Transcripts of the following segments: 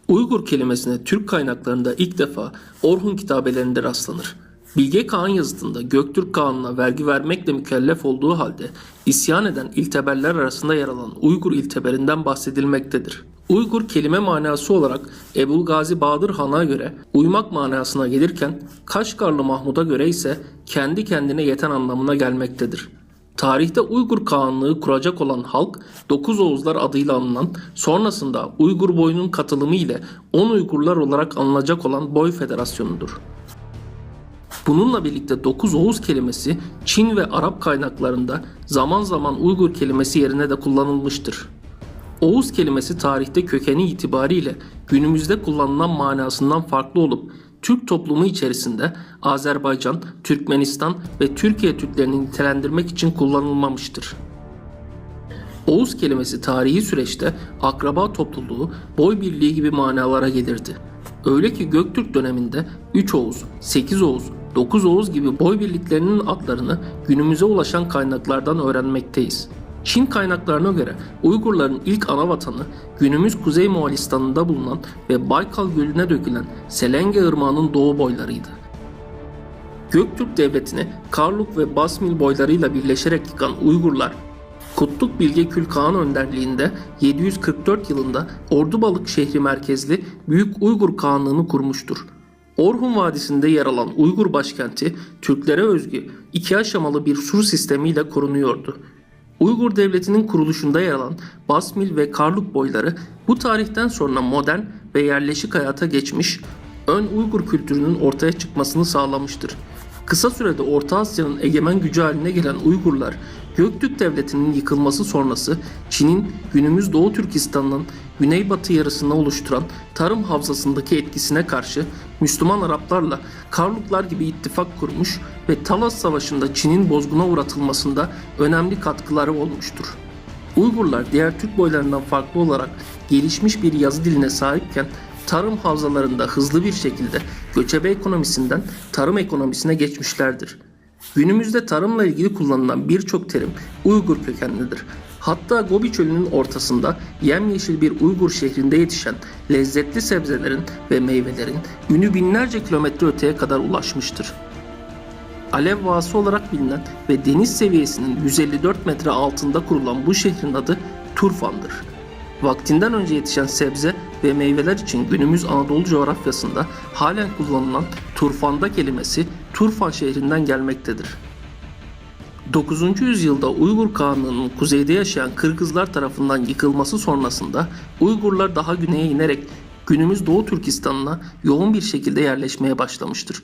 Uygur kelimesine Türk kaynaklarında ilk defa Orhun kitabelerinde rastlanır. Bilge Kağan yazıtında Göktürk Kağan'ına vergi vermekle mükellef olduğu halde isyan eden ilteberler arasında yer alan Uygur ilteberinden bahsedilmektedir. Uygur kelime manası olarak Ebu'l-Gazi Bahadır Han'a göre uymak manasına gelirken Kaşgarlı Mahmud'a göre ise kendi kendine yeten anlamına gelmektedir. Tarihte Uygur Kağanlığı kuracak olan halk Dokuz Oğuzlar adıyla anılan, sonrasında Uygur Boyu'nun katılımı ile 10 Uygurlar olarak anılacak olan Boy Federasyonu'dur. Bununla birlikte Dokuz Oğuz kelimesi Çin ve Arap kaynaklarında zaman zaman Uygur kelimesi yerine de kullanılmıştır. Oğuz kelimesi tarihte kökeni itibariyle günümüzde kullanılan manasından farklı olup Türk toplumu içerisinde Azerbaycan, Türkmenistan ve Türkiye Türklerini nitelendirmek için kullanılmamıştır. Oğuz kelimesi tarihi süreçte akraba topluluğu, boy birliği gibi manalara gelirdi. Öyle ki Göktürk döneminde 3 Oğuz, 8 Oğuz, 9 Oğuz gibi boy birliklerinin adlarını günümüze ulaşan kaynaklardan öğrenmekteyiz. Çin kaynaklarına göre Uygurların ilk anavatanı günümüz Kuzey Moğolistan'da bulunan ve Baykal Gölü'ne dökülen Selenge Irmağı'nın doğu boylarıydı. Göktürk Devleti'ni Karluk ve Basmil boylarıyla birleşerek yıkan Uygurlar, Kutluk Bilge Kül Kağan önderliğinde 744 yılında Ordubalık şehri merkezli Büyük Uygur Kağanlığı'nı kurmuştur. Orhun Vadisi'nde yer alan Uygur başkenti Türklere özgü 2 aşamalı bir sur sistemiyle korunuyordu. Uygur Devleti'nin kuruluşunda yer alan Basmil ve Karluk boyları bu tarihten sonra modern ve yerleşik hayata geçmiş, ön Uygur kültürünün ortaya çıkmasını sağlamıştır. Kısa sürede Orta Asya'nın egemen gücü haline gelen Uygurlar, Göktürk Devleti'nin yıkılması sonrası Çin'in günümüz Doğu Türkistan'ın güneybatı yarısını oluşturan tarım havzasındaki etkisine karşı Müslüman Araplarla Karluklar gibi ittifak kurmuş ve Talas Savaşı'nda Çin'in bozguna uğratılmasında önemli katkıları olmuştur. Uygurlar diğer Türk boylarından farklı olarak gelişmiş bir yazı diline sahipken tarım havzalarında hızlı bir şekilde göçebe ekonomisinden tarım ekonomisine geçmişlerdir. Günümüzde tarımla ilgili kullanılan birçok terim Uygur kökenlidir. Hatta Gobi Çölü'nün ortasında yemyeşil bir Uygur şehrinde yetişen lezzetli sebzelerin ve meyvelerin ünü binlerce kilometre öteye kadar ulaşmıştır. Alev Vası olarak bilinen ve deniz seviyesinin 154 metre altında kurulan bu şehrin adı Turfan'dır. Vaktinden önce yetişen sebze ve meyveler için günümüz Anadolu coğrafyasında halen kullanılan Turfanda kelimesi Turfan şehrinden gelmektedir. 9. yüzyılda Uygur Kağanlığı'nın kuzeyde yaşayan Kırgızlar tarafından yıkılması sonrasında Uygurlar daha güneye inerek günümüz Doğu Türkistan'ına yoğun bir şekilde yerleşmeye başlamıştır.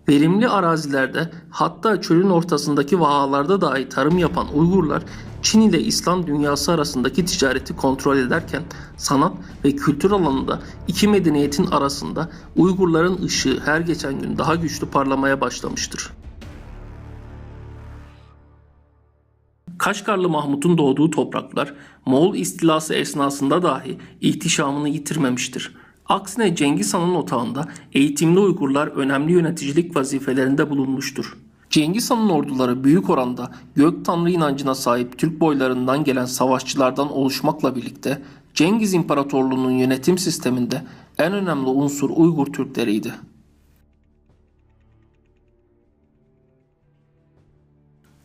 Verimli arazilerde, hatta çölün ortasındaki vahalarda dahi tarım yapan Uygurlar Çin ile İslam dünyası arasındaki ticareti kontrol ederken sanat ve kültür alanında iki medeniyetin arasında Uygurların ışığı her geçen gün daha güçlü parlamaya başlamıştır. Kaşgarlı Mahmud'un doğduğu topraklar Moğol istilası esnasında dahi ihtişamını yitirmemiştir. Aksine Cengiz Han'ın otağında eğitimli Uygurlar önemli yöneticilik vazifelerinde bulunmuştur. Cengiz Han'ın orduları büyük oranda gök tanrı inancına sahip Türk boylarından gelen savaşçılardan oluşmakla birlikte Cengiz İmparatorluğu'nun yönetim sisteminde en önemli unsur Uygur Türkleriydi.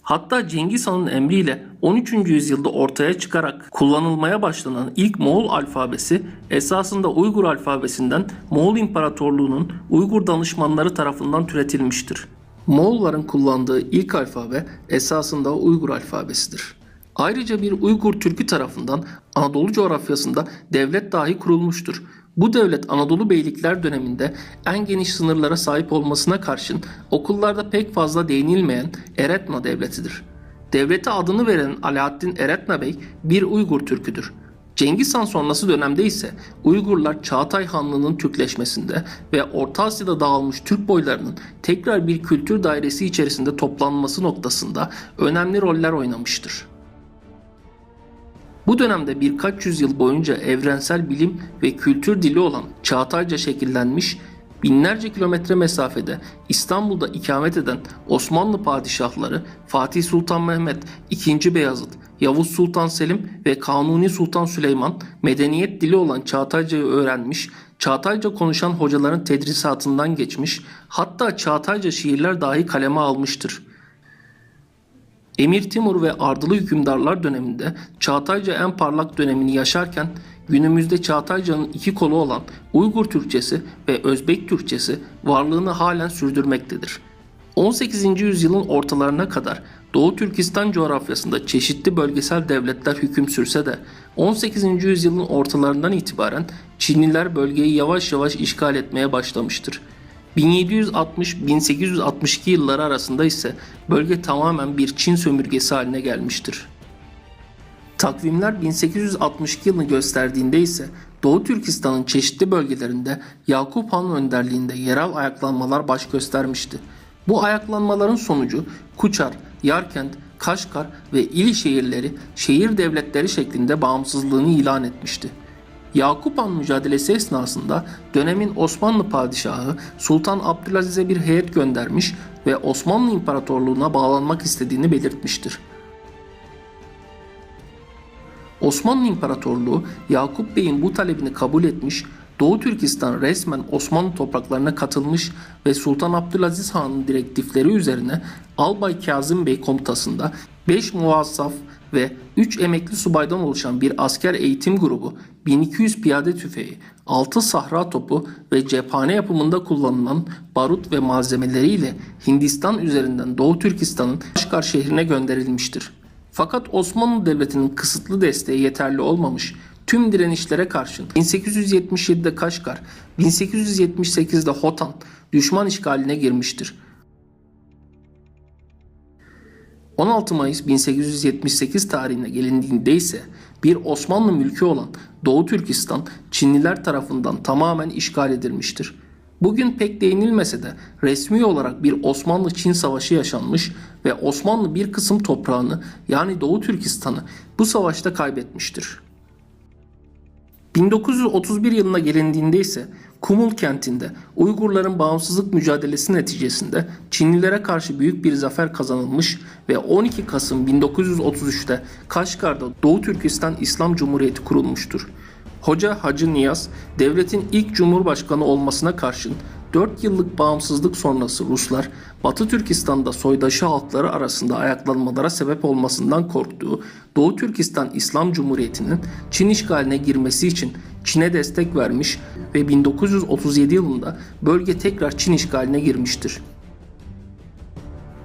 Hatta Cengiz Han'ın emriyle 13. yüzyılda ortaya çıkarak kullanılmaya başlanan ilk Moğol alfabesi esasında Uygur alfabesinden Moğol İmparatorluğu'nun Uygur danışmanları tarafından türetilmiştir. Moğolların kullandığı ilk alfabe esasında Uygur alfabesidir. Ayrıca bir Uygur Türk'ü tarafından Anadolu coğrafyasında devlet dahi kurulmuştur. Bu devlet Anadolu beylikler döneminde en geniş sınırlara sahip olmasına karşın okullarda pek fazla değinilmeyen Eretna devletidir. Devlete adını veren Alaaddin Eretna Bey bir Uygur Türk'üdür. Cengiz Han sonrası dönemde ise Uygurlar Çağatay Hanlığı'nın Türkleşmesinde ve Orta Asya'da dağılmış Türk boylarının tekrar bir kültür dairesi içerisinde toplanması noktasında önemli roller oynamıştır. Bu dönemde birkaç yüzyıl boyunca evrensel bilim ve kültür dili olan Çağatayca şekillenmiş, binlerce kilometre mesafede İstanbul'da ikamet eden Osmanlı padişahları Fatih Sultan Mehmet, II. Beyazıt, Yavuz Sultan Selim ve Kanuni Sultan Süleyman medeniyet dili olan Çağatayca'yı öğrenmiş, Çağatayca konuşan hocaların tedrisatından geçmiş, hatta Çağatayca şiirler dahi kaleme almıştır. Emir Timur ve Ardılı hükümdarlar döneminde Çağatayca en parlak dönemini yaşarken günümüzde Çağatayca'nın iki kolu olan Uygur Türkçesi ve Özbek Türkçesi varlığını halen sürdürmektedir. 18. yüzyılın ortalarına kadar Doğu Türkistan coğrafyasında çeşitli bölgesel devletler hüküm sürse de 18. yüzyılın ortalarından itibaren Çinliler bölgeyi yavaş yavaş işgal etmeye başlamıştır. 1760-1862 yılları arasında ise bölge tamamen bir Çin sömürgesi haline gelmiştir. Takvimler 1862 yılını gösterdiğinde ise Doğu Türkistan'ın çeşitli bölgelerinde Yakup Han önderliğinde yerel ayaklanmalar baş göstermişti. Bu ayaklanmaların sonucu Kuçar, Yarkent, Kaşgar ve İli şehirleri şehir devletleri şeklinde bağımsızlığını ilan etmişti. Yakup Han mücadelesi esnasında dönemin Osmanlı padişahı Sultan Abdülaziz'e bir heyet göndermiş ve Osmanlı İmparatorluğu'na bağlanmak istediğini belirtmiştir. Osmanlı İmparatorluğu Yakup Bey'in bu talebini kabul etmiş, Doğu Türkistan resmen Osmanlı topraklarına katılmış ve Sultan Abdülaziz Han'ın direktifleri üzerine Albay Kazım Bey komutasında 5 muvazzaf ve 3 emekli subaydan oluşan bir asker eğitim grubu, 1200 piyade tüfeği, 6 sahra topu ve cephane yapımında kullanılan barut ve malzemeleriyle Hindistan üzerinden Doğu Türkistan'ın Kaşgar şehrine gönderilmiştir. Fakat Osmanlı Devleti'nin kısıtlı desteği yeterli olmamış, tüm direnişlere karşın 1877'de Kaşgar, 1878'de Hotan düşman işgaline girmiştir. 16 Mayıs 1878 tarihine gelindiğinde ise bir Osmanlı mülkü olan Doğu Türkistan Çinliler tarafından tamamen işgal edilmiştir. Bugün pek değinilmese de resmi olarak bir Osmanlı-Çin savaşı yaşanmış ve Osmanlı bir kısım toprağını yani Doğu Türkistan'ı bu savaşta kaybetmiştir. 1931 yılına gelindiğinde ise Kumul kentinde Uygurların bağımsızlık mücadelesi neticesinde Çinlilere karşı büyük bir zafer kazanılmış ve 12 Kasım 1933'te Kaşgar'da Doğu Türkistan İslam Cumhuriyeti kurulmuştur. Hoca Hacı Niyaz, devletin ilk cumhurbaşkanı olmasına karşın 4 yıllık bağımsızlık sonrası Ruslar, Batı Türkistan'da soydaşı halkları arasında ayaklanmalara sebep olmasından korktuğu Doğu Türkistan İslam Cumhuriyeti'nin Çin işgaline girmesi için Çin'e destek vermiş ve 1937 yılında bölge tekrar Çin işgaline girmiştir.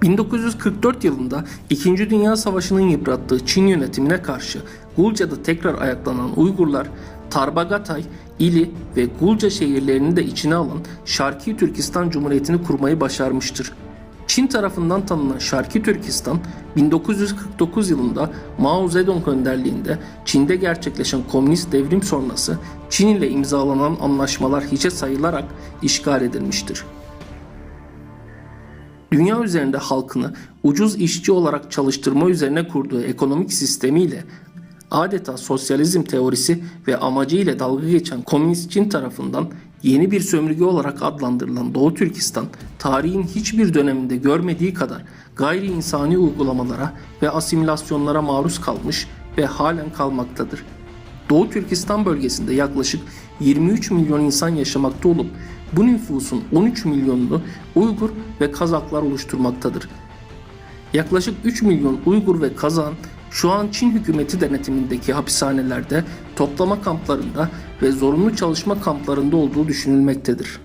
1944 yılında 2. Dünya Savaşı'nın yıprattığı Çin yönetimine karşı Gulca'da tekrar ayaklanan Uygurlar, Tarbagatay, İli ve Gulca şehirlerini de içine alan Şarkı Türkistan Cumhuriyeti'ni kurmayı başarmıştır. Çin tarafından tanınan Şarkı Türkistan, 1949 yılında Mao Zedong önderliğinde Çin'de gerçekleşen komünist devrim sonrası Çin ile imzalanan anlaşmalar hiçe sayılarak işgal edilmiştir. Dünya üzerinde halkını ucuz işçi olarak çalıştırma üzerine kurduğu ekonomik sistemiyle adeta sosyalizm teorisi ve amacıyla dalga geçen Komünist Çin tarafından yeni bir sömürge olarak adlandırılan Doğu Türkistan, tarihin hiçbir döneminde görmediği kadar gayri insani uygulamalara ve asimilasyonlara maruz kalmış ve halen kalmaktadır. Doğu Türkistan bölgesinde yaklaşık 23 milyon insan yaşamakta olup bu nüfusun 13 milyonunu Uygur ve Kazaklar oluşturmaktadır. Yaklaşık 3 milyon Uygur ve Kazak'ın şu an Çin hükümeti denetimindeki hapishanelerde, toplama kamplarında ve zorunlu çalışma kamplarında olduğu düşünülmektedir.